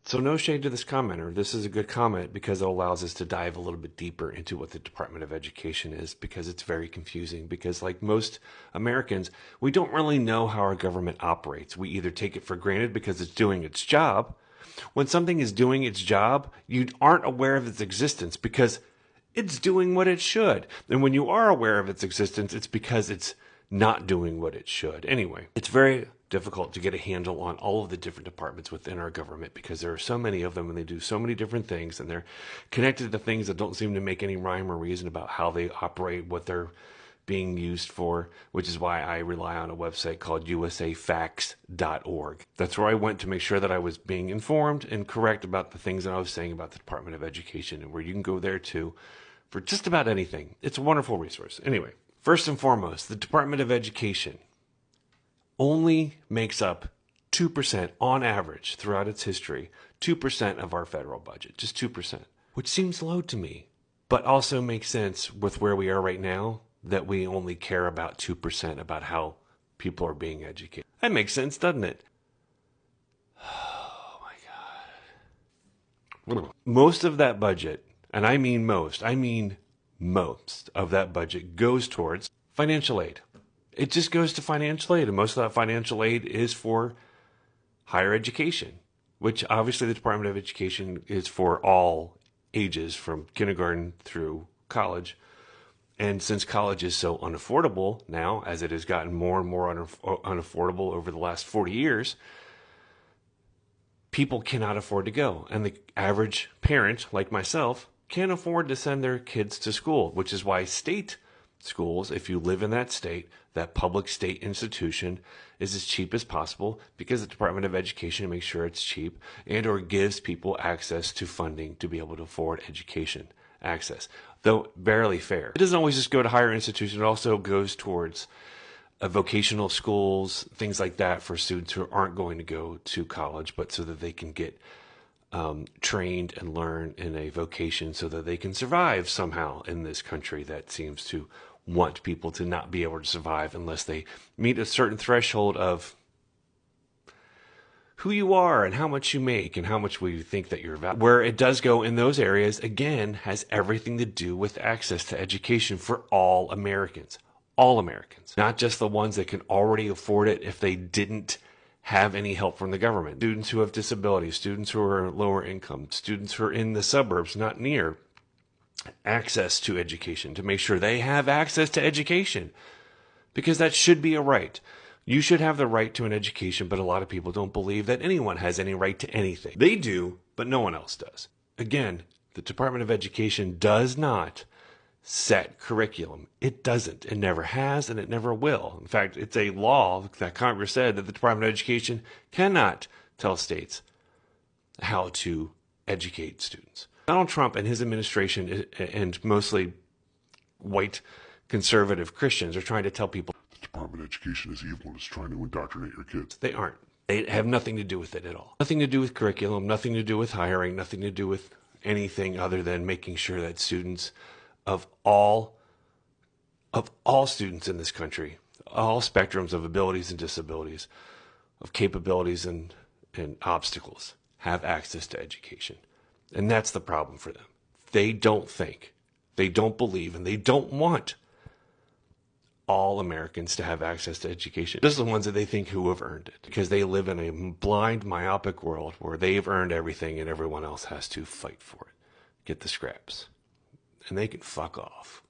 So no shade to this commenter. This is a good comment because it allows us to dive a little bit deeper into what the Department of Education is, because it's very confusing. Because like most Americans, we don't really know how our government operates. We either take it for granted because it's doing its job. When something is doing its job, you aren't aware of its existence because it's doing what it should. And when you are aware of its existence, it's because it's not doing what it should. Anyway, it's very difficult to get a handle on all of the different departments within our government because there are so many of them and they do so many different things and they're connected to things that don't seem to make any rhyme or reason about how they operate, what they're being used for, which is why I rely on a website called usafacts.org. That's where I went to make sure that I was being informed and correct about the things that I was saying about the Department of Education, and where you can go there too for just about anything. It's a wonderful resource. Anyway, first and foremost, the Department of Education only makes up 2% on average throughout its history, 2% of our federal budget, just 2%, which seems low to me, but also makes sense with where we are right now, that we only care about 2% about how people are being educated. That makes sense, doesn't it? Oh my God. Most of that budget, and I mean most of that budget goes towards financial aid. It just goes to financial aid, and most of that financial aid is for higher education, which obviously the Department of Education is for all ages from kindergarten through college. And since college is so unaffordable now, as it has gotten more and more unaffordable over the last 40 years, people cannot afford to go. And the average parent, like myself, can't afford to send their kids to school, which is why state schools, if you live in that state, that public state institution is as cheap as possible, because the Department of Education makes sure it's cheap and or gives people access to funding to be able to afford education access, though barely fair. It doesn't always just go to higher institutions. It also goes towards vocational schools, things like that, for students who aren't going to go to college, but so that they can get trained and learn in a vocation so that they can survive somehow in this country that seems to want people to not be able to survive unless they meet a certain threshold of who you are and how much you make and how much we think that you're valuable. Where it does go in those areas, again, has everything to do with access to education for all Americans. All Americans, not just the ones that can already afford it if they didn't have any help from the government. Students who have disabilities, students who are lower income, students who are in the suburbs, not near access to education, to make sure they have access to education, because that should be a right. You should have the right to an education, but a lot of people don't believe that anyone has any right to anything. They do, but no one else does. Again, the Department of Education does not set curriculum. It doesn't. It never has, and it never will. In fact, it's a law that Congress said that the Department of Education cannot tell states how to educate students. Donald Trump and his administration, and mostly white conservative Christians, are trying to tell people The Department of Education is evil and is trying to indoctrinate your kids. they aren't. They have nothing to do with it at all. Nothing to do with curriculum, nothing to do with hiring, nothing to do with anything other than making sure that students of all students in this country, all spectrums of abilities and disabilities, of capabilities and obstacles, have access to education. And that's the problem for them. They don't think, they don't believe, and they don't want all Americans to have access to education. Just the ones that they think who have earned it, because they live in a blind, myopic world where they've earned everything and everyone else has to fight for it, get the scraps. And they can fuck off.